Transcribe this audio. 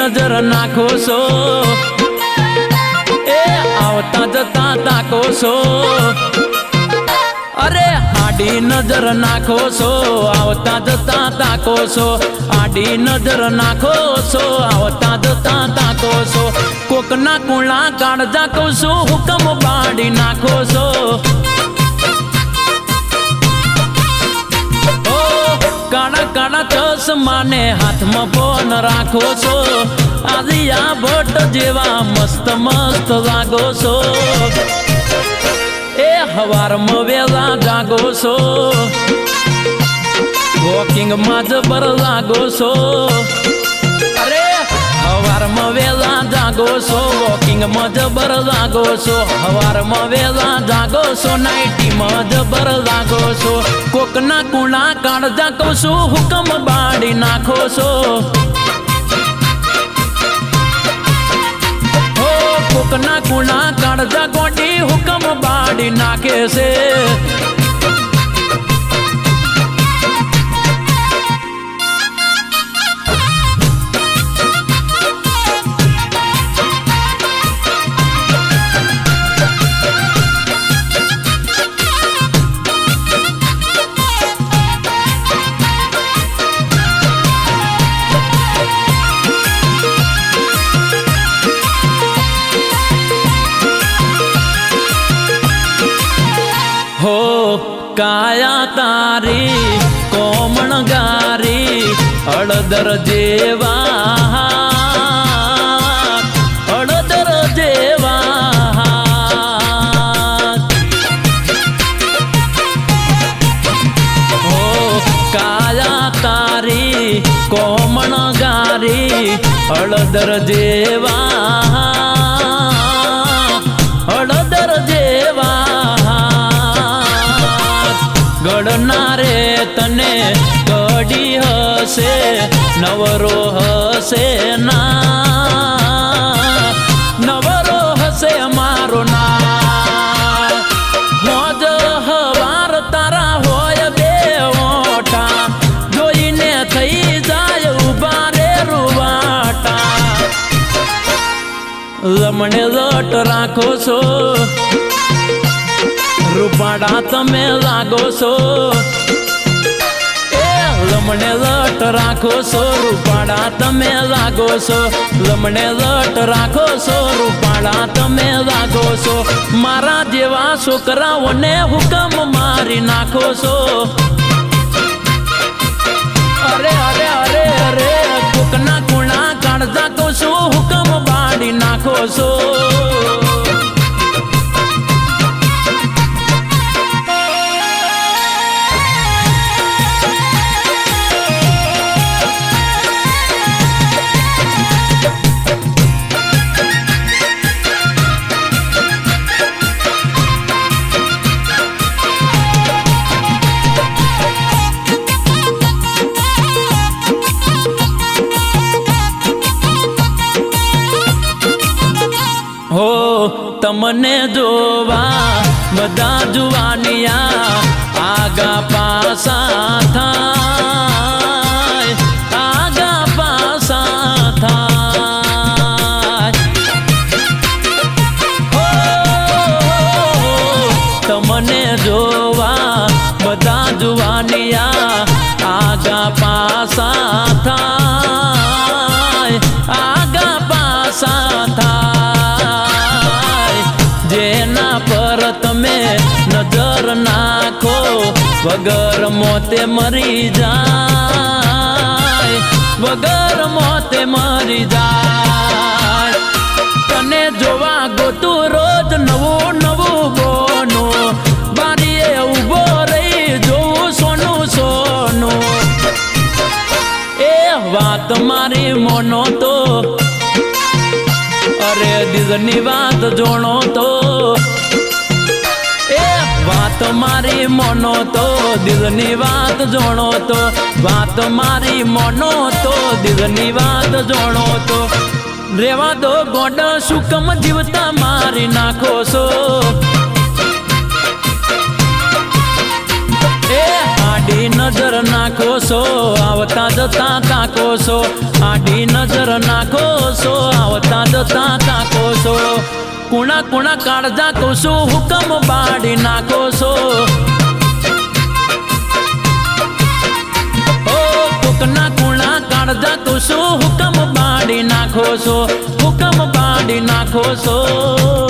નજર નાખો છો એ આવતા જતા તાકો છો અરે આડી નજર નાખો છો આવતા જતા તાકો છો આડી નજર નાખો છો આવતા જતા તાકો છો કોકના કુણા કાળજા કહું છું હુકમ બાડી નાખો છો કાળા કાળા ચશ્માને હાથમાં ફોન રાખો છો આદિયા ભટ્ટ જેવા મસ્ત મસ્ત લાગો છો એ હવારમાં વેલા જાગો છો વોકિંગમાં જબર લાગો છો અરે હવારમાં વેલા જાગો છો વોકિંગમાં જબર લાગો છો હવારમાં વેલા જાગો છો નાઇટીમાં જબર લાગો છો કોકના કુણા કાળજા કહું છું હુકમ બાડી નાખો છો કોકના કુણા કાળજા ગોડી હુકમ બાડી નાખે છે हो काया तारी कोमण गारी अड़दर जेवा अड़दर जेवा हो काया तारी कोमण गारी अड़दर जेवा अड़दर जेवा गड़नारे तने कड़ी हसे नवरो हसे ना नवरो हसे मारो ना मोज हवार तारा होय बे ओटा जोईने थई जाय उभा रे रुवाटा लमणे लट राखो छो रूपाड़ा तमे लागो छो ए लमणे लट राखो छो रूपाड़ा तमे लागो छो लमणे लट राखो छो रूपाड़ा तमे लागो छो मारा जेवा छोकराओने हुकम मारी नाखो छो अरे अरे अरे अरे कोकना कूणा काळजा कहूं छुं हुकम बाड़ी नाखो छो हो तमने जोवा बदा जुवानिया आगा पासा थाय आगा पासा थाय हो तमने जोवा बदा जुवानिया आगा पासा थाय आगा पासा थाय जेना पर तमे नजर नाखो वगर मोते मरी जाय वगर मोते मरी जाय तने जोवा गोतू रोज नवो नवो बोनो बारीए उभो रही जोऊ सोनू सोनू ए वात मारी मोनो तो अरे दिलनी बात जोणो तो ए बात मारी मोनो तो दिलनी बात जोणो तो बात मारी मोनो तो दिलनी बात जोणो तो रेवा दो गोड सुकम जीवता मारी नाखो छो ए आडी न નજર નાખો છો આવતા જતા તાકો છો આડી નજર નાખો છો આવતા જતા તાકો છો કુણા કુણા કાળજા કોશો હુકમ બાડી નાખો છો ઓ કોકના કુણા કાળજા કોશો હુકમ બાડી નાખો છો હુકમ બાડી નાખો છો